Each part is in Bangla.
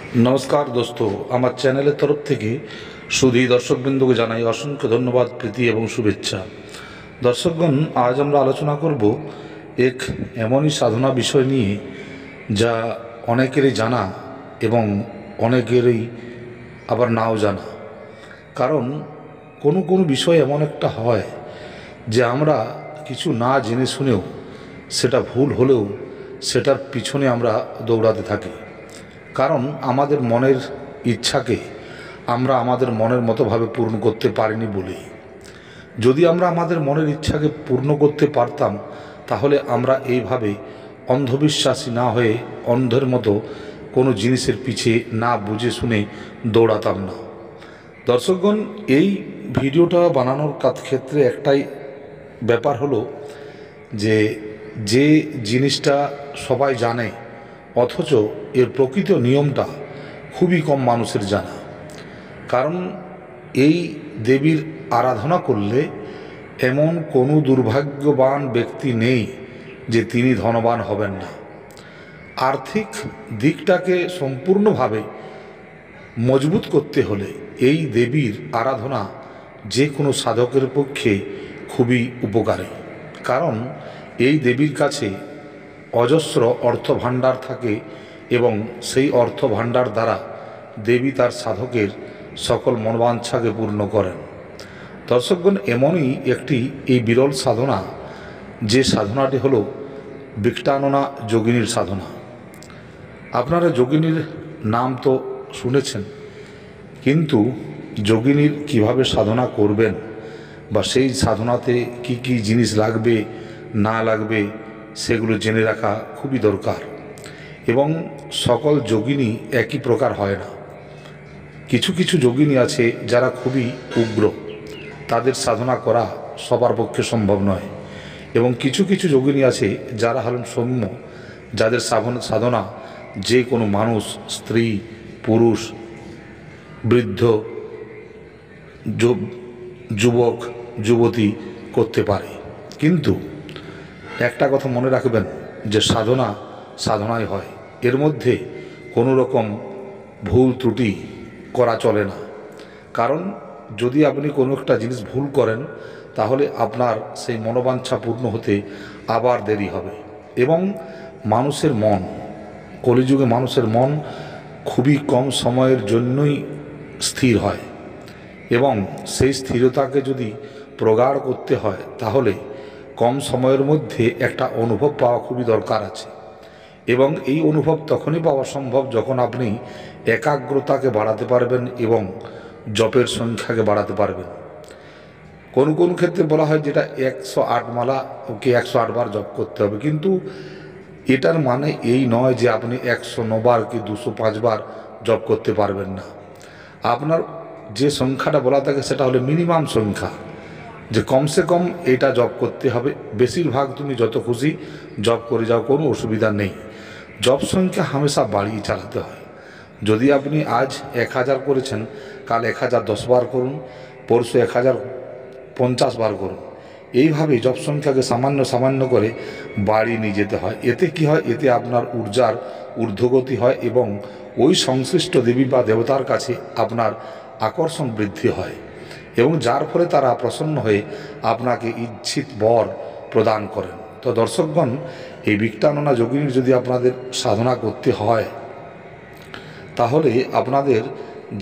नमस्कार दोस्तों, आमार चैनल तरफ थेके शुधु दर्शकबिंदुके जानाई असंख्य धन्यवाद, प्रीति एवं शुभेच्छा। दर्शकगण, आज आमरा आलोचना करब एक एमनई साधना विषय निये जा अनेकेरই जाना एवं अनेकेरই आबार नाও जाना। कारण कोनो कोनो विषय एमन एकटा हय जे आमरा किछु ना जेने शुनेও सेटा भूल हलेও सेटार पिछने आमरा दौड़ाते थाकि। कारण आमादेर मनेर इच्छाके आमरा आमादेर मनेर मतो भावे पूर्ण करते पारिनी बोलेই। यदि आमरा आमादेर मनेर इच्छाके पूर्ण करते पारताम ताहले आमरा एइभावे अंधविश्वासी ना हये अंधेर मतो कोनो जिनिसेर पीछे ना बुझे शुने दौड़ाताम ना। दर्शकगण, এই ভিডিওটা বানানোর ক্ষেত্রে একটাই ব্যাপার হলো যে জিনিসটা সবাই জানে অথচ এর প্রকৃত নিয়মটা খুবই কম মানুষের জানা। কারণ এই দেবীর আরাধনা করলে এমন কোনো দুর্ভাগ্যবান ব্যক্তি নেই যে তিনি ধনবান হবেন না। আর্থিক দিকটাকে সম্পূর্ণভাবে মজবুত করতে হলে এই দেবীর আরাধনা যে কোনো সাধকের পক্ষে খুবই উপকারী। কারণ এই দেবীর কাছে অজস্র অর্থ ভাণ্ডার থাকে এবং সেই অর্থ ভাণ্ডার দ্বারা দেবী তার সাধকের সকল মনোবাঞ্ছাকে পূর্ণ করেন। দর্শকগণ, এমনই একটি এই বিরল সাধনা, যে সাধনাটি হলো বিক্টাননা যোগিনীর সাধনা। আপনারা যোগিনীর নাম তো শুনেছেন, কিন্তু যোগিনীর কিভাবে সাধনা করবেন বা সেই সাধনাতে কি কি জিনিস লাগবে না লাগবে সেগুলো জেনে রাখা খুবই দরকার। এবং সকল যোগিনী একই প্রকার হয় না। কিছু কিছু যোগিনী আছে যারা খুবই উগ্র, তাদের সাধনা করা সবার পক্ষে সম্ভব নয়। এবং কিছু কিছু যোগিনী আছে যারা হলেন সৌম্য, যাদের সাধনা যে কোনো মানুষ, স্ত্রী, পুরুষ, বৃদ্ধ, যুবক, যুবতী করতে পারে। কিন্তু একটা কথা মনে রাখবেন যে সাধনা সাধনাই হয়, এর মধ্যে কোনো রকম ভুল ত্রুটি করা চলে না। কারণ যদি আপনি কোনো একটা জিনিস ভুল করেন তাহলে আপনার সেই মনোবাঞ্ছা পূর্ণ হতে আবার দেরি হবে। এবং মানুষের মন, কলিযুগে মানুষের মন খুবই কম সময়ের জন্যই স্থির হয় এবং সেই স্থিরতাকে যদি প্রগাঢ় করতে হয় তাহলে কম সময়ের মধ্যে একটা অনুভব পাওয়া খুবই দরকার আছে। এবং এই অনুভব তখনই পাওয়া সম্ভব যখন আপনি একাগ্রতাকে বাড়াতে পারবেন এবং জপের সংখ্যাকে বাড়াতে পারবেন। কোন কোন ক্ষেত্রে বলা হয় যেটা 108 মালা ওকে 108 বার জপ করতে হবে, কিন্তু এটার মানে এই নয় যে আপনি 109 বার কি 205 বার জপ করতে পারবেন না। আপনার যে সংখ্যাটা বলা থাকে সেটা হলো মিনিমাম সংখ্যা, যে কমসে কম এটা জপ করতে হবে। বেশিরভাগ তুমি যত খুশি জপ করে যাও, কোনো অসুবিধা নেই। জপ সংখ্যা হামেশা বাড়িয়ে চালাতে হয়। যদি আপনি আজ 1000 করেছেন, কাল 1010 বার করুন, পরশু 1050 বার করুন। এইভাবে জপ সংখ্যাকে সামান্য সামান্য করে বাড়িয়ে নিয়ে যেতে হয়। এতে কি হয়? এতে আপনার ঊর্জার ঊর্ধ্বগতি হয় এবং ওই সংশ্লিষ্ট দেবী বা দেবতার কাছে আপনার আকর্ষণ বৃদ্ধি হয় এবং যার ফলে তারা প্রসন্ন হয়ে আপনাকে ইচ্ছিত বর প্রদান করেন। তো দর্শকগণ, এই বিক্টাননা যোগিনীর যদি আপনাদের সাধনা করতে হয় তাহলে আপনাদের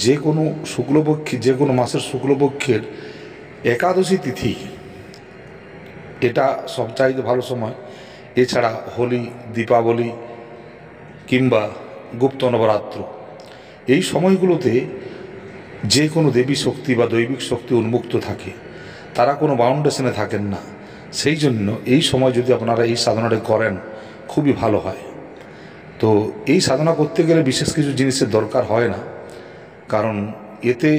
যে কোনো শুক্লপক্ষী, যে কোনো মাসের শুক্লপক্ষের একাদশী তিথি, এটা সবচাইতে ভালো সময়। এছাড়া হোলি, দীপাবলি কিংবা গুপ্ত নবরাত্র, এই সময়গুলোতে যে কোনো দেবী শক্তি বা দৈবিক শক্তি উন্মুক্ত থাকে, তারা কোনো বাউন্ডেশনে থাকেন না। সেই জন্য এই সময় যদি আপনারা এই সাধনাটা করেন খুবই ভালো হয়। তো এই সাধনা করতে গেলে বিশেষ কিছু জিনিসের দরকার হয় না। কারণ এতে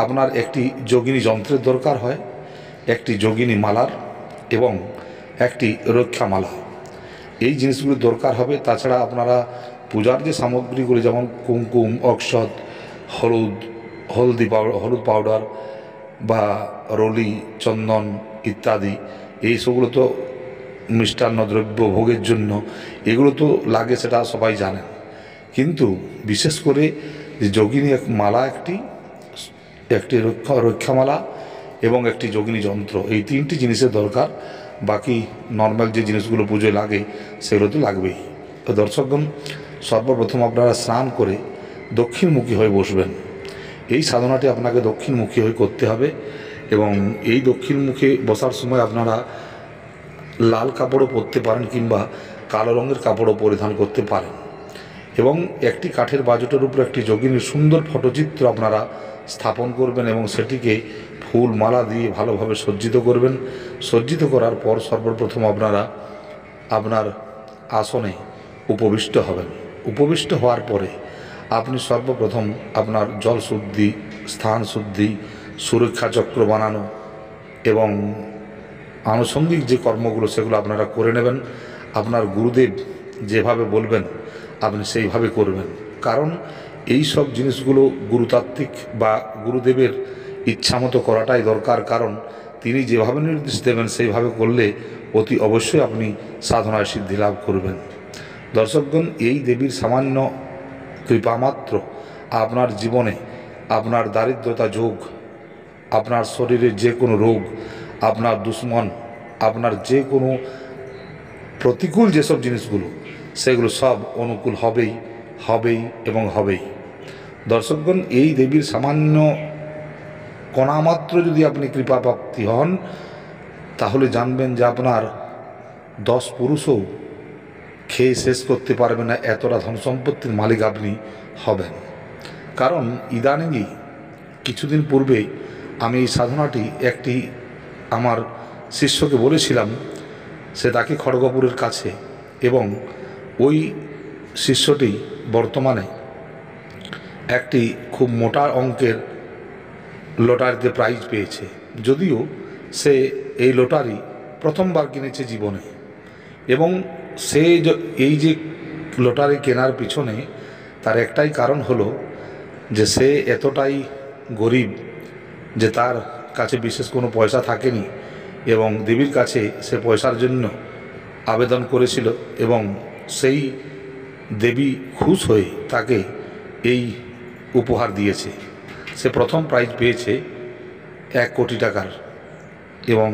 আপনার একটি যোগিনী যন্ত্রের দরকার হয়, একটি যোগিনী মালার এবং একটি রক্ষামালা, এই জিনিসগুলো দরকার হবে। তাছাড়া আপনারা পূজার যে সামগ্রীগুলি, যেমন কুমকুম, অক্ষত, হলুদ পাউডার বা রলি, চন্দন ইত্যাদি, এই সবগুলো তো মিষ্টান্ন দ্রব্য ভোগের জন্য, এগুলো তো লাগে, সেটা সবাই জানেন। কিন্তু বিশেষ করে যে যোগিনী মালা একটি রক্ষামালা এবং একটি যোগিনী যন্ত্র, এই তিনটি জিনিসের দরকার। বাকি নর্মাল যে জিনিসগুলো পুজোয় লাগে সেগুলো তো লাগবেই। তো দর্শকগণ, সর্বপ্রথম আপনারা স্নান করে দক্ষিণমুখী হয়ে বসবেন। এই সাধনাটি আপনাকে দক্ষিণমুখী হয়ে করতে হবে এবং এই দক্ষিণমুখে বসার সময় আপনারা লাল কাপড়ও পরতে পারেন কিংবা কালো রঙের কাপড়ও পরিধান করতে পারেন এবং একটি কাঠের বাজুটের উপর একটি যোগিনীর সুন্দর ফটোচিত্র আপনারা স্থাপন করবেন এবং সেটিকে ফুল মালা দিয়ে ভালোভাবে সজ্জিত করবেন। সজ্জিত করার পর সর্বপ্রথম আপনারা আপনার আসনে উপবিষ্ট হবেন। উপবিষ্ট হওয়ার পরে আপনি সর্বপ্রথম আপনার জল শুদ্ধি, স্থান শুদ্ধি, সুরক্ষা চক্র বানানো এবং আনুষঙ্গিক যে কর্মগুলো সেগুলো আপনারা করে নেবেন। আপনার গুরুদেব যেভাবে বলবেন আপনি সেইভাবে করবেন, কারণ এই সব জিনিসগুলো গুরুতাত্ত্বিক বা গুরুদেবের ইচ্ছামতো করাটাই দরকার, কারণ তিনি যেভাবে নির্দেশ দেবেন সেইভাবে করলে অতি অবশ্যই আপনি সাধনায় সিদ্ধি লাভ করবেন। দর্শকগণ, এই দেবীর সামান্য কৃপামাত্র আপনার জীবনে আপনার দারিদ্রতা যোগ, আপনার শরীরের যে কোনো রোগ, আপনার দুশ্মন, আপনার যে কোনো প্রতিকূল যেসব জিনিসগুলো সেগুলো সব অনুকূল হবেই হবেই এবং হবেই। দর্শকগণ, এই দেবীর সামান্য কণামাত্র যদি আপনি কৃপাপ্রাপ্তি হন তাহলে জানবেন যে আপনার 10 পুরুষও খেয়ে শেষ করতে পারবে না, এতটা ধন সম্পত্তির মালিক আপনি হবেন। কারণ ইদানিংই কিছুদিন পূর্বে আমি এই সাধনাটি একটি আমার শিষ্যকে বলেছিলাম, সে তাকে খড়গপুরের কাছে, এবং ওই শিষ্যটি বর্তমানে একটি খুব মোটা অঙ্কের লটারিতে প্রাইজ পেয়েছে। যদিও সে এই লটারি প্রথমবার কিনেছে জীবনে, এবং সে এই যে লটারি কেনার পিছনে তার একটাই কারণ হলো যে সে এতটাই গরিব যে তার কাছে বিশেষ কোনো পয়সা থাকেনি এবং দেবীর কাছে সে পয়সার জন্য আবেদন করেছিল এবং সেই দেবী খুশ হয়ে তাকে এই উপহার দিয়েছে। সে প্রথম প্রাইজ পেয়েছে 1 কোটি টাকার এবং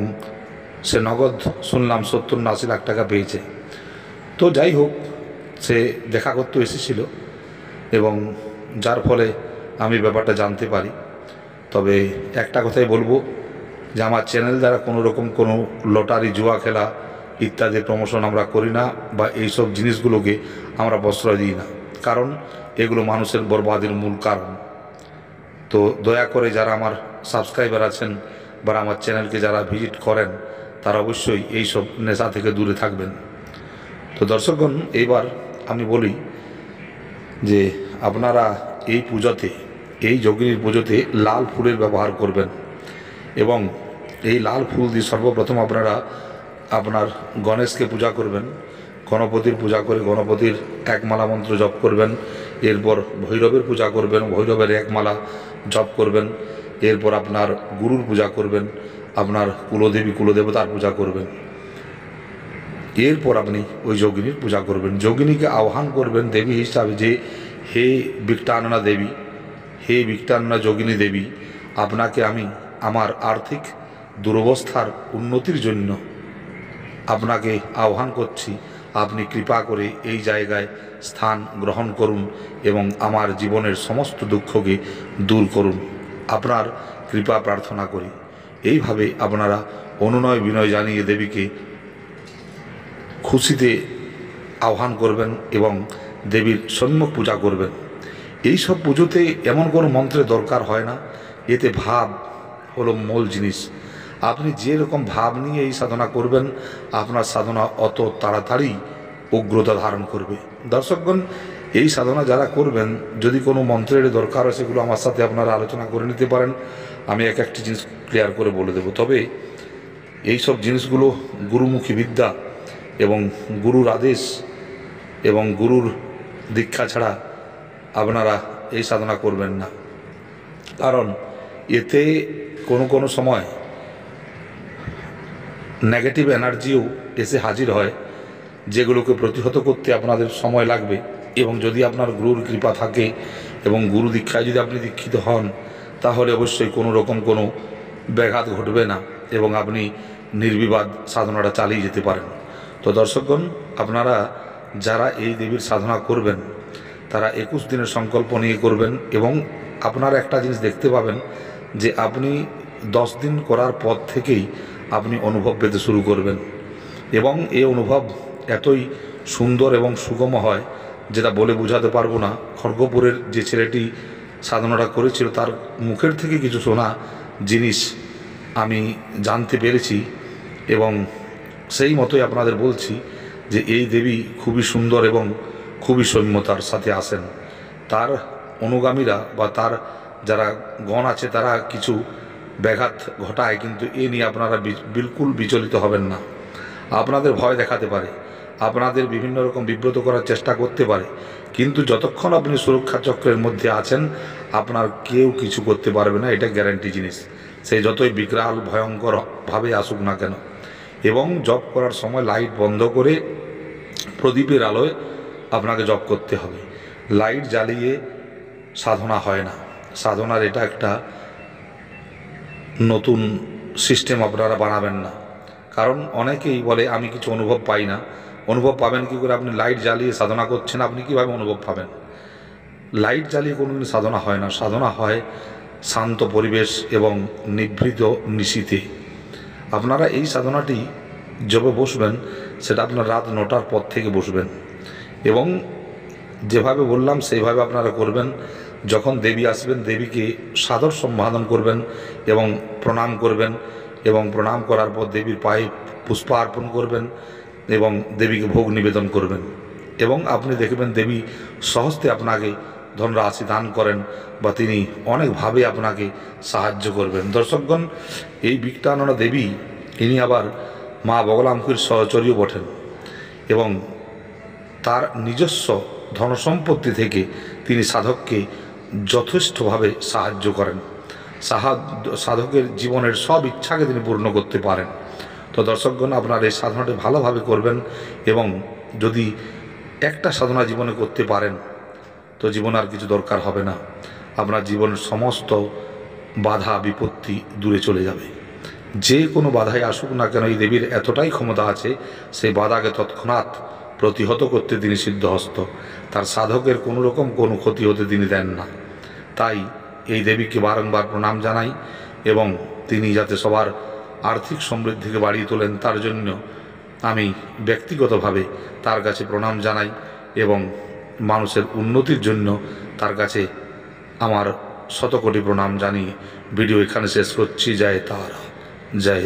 সে নগদ শুনলাম 70 না 80 লাখ টাকা পেয়েছে। তো যাই হোক, সে দেখা করতে এসেছিল এবং যার ফলে আমি ব্যাপারটা জানতে পারি। তবে একটা কথাই বলবো যে আমার চ্যানেল দ্বারা কোনো রকম কোনো লটারি, জুয়া খেলা ইত্যাদি প্রমোশন আমরা করি না বা এইসব জিনিসগুলোকে আমরা প্রশ্রয় দিই না, কারণ এগুলো মানুষের বরবাদের মূল কারণ। তো দয়া করে যারা আমার সাবস্ক্রাইবার আছেন বা আমার চ্যানেলকে যারা ভিজিট করেন তারা অবশ্যই এইসব নেশা থেকে দূরে থাকবেন। তো দর্শকগণ, এইবার আমি বলি যে আপনারা এই পূজাতে, এই যোগিনীর পুজোতে লাল ফুলের ব্যবহার করবেন এবং এই লাল ফুল দিয়ে সর্বপ্রথম আপনারা আপনার গণেশকে পূজা করবেন। গণপতির পূজা করে গণপতির 1 মালা মন্ত্র জপ করবেন। এরপর ভৈরবের পূজা করবেন, ভৈরবের 1 মালা জপ করবেন। এরপর আপনার গুরুর পূজা করবেন, আপনার কুলদেবী কুলদেবতার পূজা করবেন। এরপর আপনি ওই যোগিনীর পূজা করবেন। যোগিনীকে আহ্বান করবেন দেবী হিসাবে যে হে বিকটাননা দেবী, হে বিকটাননা যোগিনী দেবী, আপনাকে আমি আমার আর্থিক দুরবস্থার উন্নতির জন্য আপনাকে আহ্বান করছি। আপনি কৃপা করে এই জায়গায় স্থান গ্রহণ করুন এবং আমার জীবনের সমস্ত দুঃখকে দূর করুন, আপনার কৃপা প্রার্থনা করি। এইভাবে আপনারা অনুনয় বিনয় জানিয়ে দেবীকে খুশিতে আহ্বান করবেন এবং দেবীর সম্মুখ পূজা করবেন। এই সব পুজোতে এমন কোনো মন্ত্রের দরকার হয় না, এতে ভাব হলো মূল জিনিস। আপনি যে রকম ভাব নিয়ে এই সাধনা করবেন আপনার সাধনা অত তাড়াতাড়ি উগ্রতা ধারণ করবে। দর্শকগণ, এই সাধনা যারা করবেন, যদি কোনো মন্ত্রের দরকার হয় সেগুলো আমার সাথে আপনারা আলোচনা করে নিতে পারেন, আমি এক একটি জিনিস ক্লিয়ার করে বলে দেব। তবে এই সব জিনিসগুলো গুরুমুখী বিদ্যা এবং গুরুর আদেশ এবং গুরুর দীক্ষা ছাড়া আপনারা এই সাধনা করবেন না, কারণ এতে কোনো সময় নেগেটিভ এনার্জিও এসে হাজির হয়, যেগুলোকে প্রতিহত করতে আপনাদের সময় লাগবে এবং যদি আপনার গুরুর কৃপা থাকে এবং গুরু দীক্ষায় যদি আপনি দীক্ষিত হন, তাহলে অবশ্যই কোনো রকম কোনো ব্যাঘাত ঘটবে না এবং আপনি নির্বিবাদ সাধনাটা চালিয়ে যেতে পারেন। তো দর্শকগণ, আপনারা যারা এই দেবীর সাধনা করবেন তারা 21 দিনের সংকল্প নিয়ে করবেন এবং আপনারা একটা জিনিস দেখতে পাবেন যে আপনি 10 দিন করার পর থেকেই আপনি অনুভব পেতে শুরু করবেন এবং এই অনুভব এতই সুন্দর এবং সুগম হয় যেটা বলে বোঝাতে পারবো না। খড়গপুরের যে ছেলেটি সাধনাটা করেছিল তার মুখের থেকে কিছু শোনা জিনিস আমি জানতে পেরেছি এবং সেই মতোই আপনাদের বলছি যে এই দেবী খুবই সুন্দর এবং খুবই সৌম্যতার সাথে আসেন। তার অনুগামীরা বা তার যারা গণ আছে তারা কিছু ব্যাঘাত ঘটায়, কিন্তু এ নিয়ে আপনারা বিলকুল বিচলিত হবেন না। আপনাদের ভয় দেখাতে পারে, আপনাদের বিভিন্ন রকম বিব্রত করার চেষ্টা করতে পারে, কিন্তু যতক্ষণ আপনি সুরক্ষা চক্রের মধ্যে আছেন আপনার কেউ কিছু করতে পারবে না, এটা গ্যারান্টি জিনিস। সেই যতই বিকরাল ভয়ঙ্করভাবে আসুক না কেন। এবং জপ করার সময় লাইট বন্ধ করে প্রদীপের আলোয় আপনাকে জপ করতে হবে। লাইট জ্বালিয়ে সাধনা হয় না। সাধনার এটা একটা নতুন সিস্টেম আপনারা বানাবেন না, কারণ অনেকেই বলে আমি কিছু অনুভব পাই না। অনুভব পাবেন কী করে? আপনি লাইট জ্বালিয়ে সাধনা করছেন, আপনি কীভাবে অনুভব পাবেন? লাইট জ্বালিয়ে কোনোদিন সাধনা হয় না। সাধনা হয় শান্ত পরিবেশ এবং নিভৃত নিশীথে। আপনারা এই সাধনাটি যবে বসবেন সেটা আপনার রাত 9টার পর থেকে বসবেন এবং যেভাবে বললাম সেইভাবে আপনারা করবেন। যখন দেবী আসবেন দেবীকে সাদর সম্বোধন করবেন এবং প্রণাম করবেন এবং প্রণাম করার পর দেবীর পায়ে পুষ্পার্পণ করবেন এবং দেবীকে ভোগ নিবেদন করবেন এবং আপনি দেখবেন দেবী সহস্তে আপনাকে ধনরাশি দান করেন বা তিনি অনেকভাবে আপনাকে সাহায্য করবেন। দর্শকগণ, এই বিকটাননা দেবী ইনি আবার মা বগলামুখীর সহচরীও বটেন এবং তার নিজস্ব ধনসম্পত্তি থেকে তিনি সাধককে যথেষ্টভাবে সাহায্য করেন। সাধকের জীবনের সব ইচ্ছাকে তিনি পূর্ণ করতে পারেন। তো দর্শকগণ, আপনার এই সাধনাটি ভালোভাবে করবেন এবং যদি একটা সাধনা জীবনে করতে পারেন তো জীবন আর কিছু দরকার হবে না। আপনার জীবনের সমস্ত বাধা বিপত্তি দূরে চলে যাবে। যে কোনো বাধায় আসুক না কেন এই দেবীর এতটাই ক্ষমতা আছে, সেই বাধাকে তৎক্ষণাৎ প্রতিহত করতে তিনি সিদ্ধহস্ত। তার সাধকের কোনো রকম কোনো ক্ষতি হতে তিনি দেন না। তাই এই দেবীকে বারংবার প্রণাম জানাই এবং তিনি যাতে সবার আর্থিক সমৃদ্ধিকে বাড়িয়ে তোলেন তার জন্য আমি ব্যক্তিগতভাবে তার কাছে প্রণাম জানাই এবং মানুষের উন্নতির জন্য তার কাছে আমার শতকোটি প্রণাম জানিয়ে ভিডিও এখানে শেষ করছি। জয় তারা, জয়।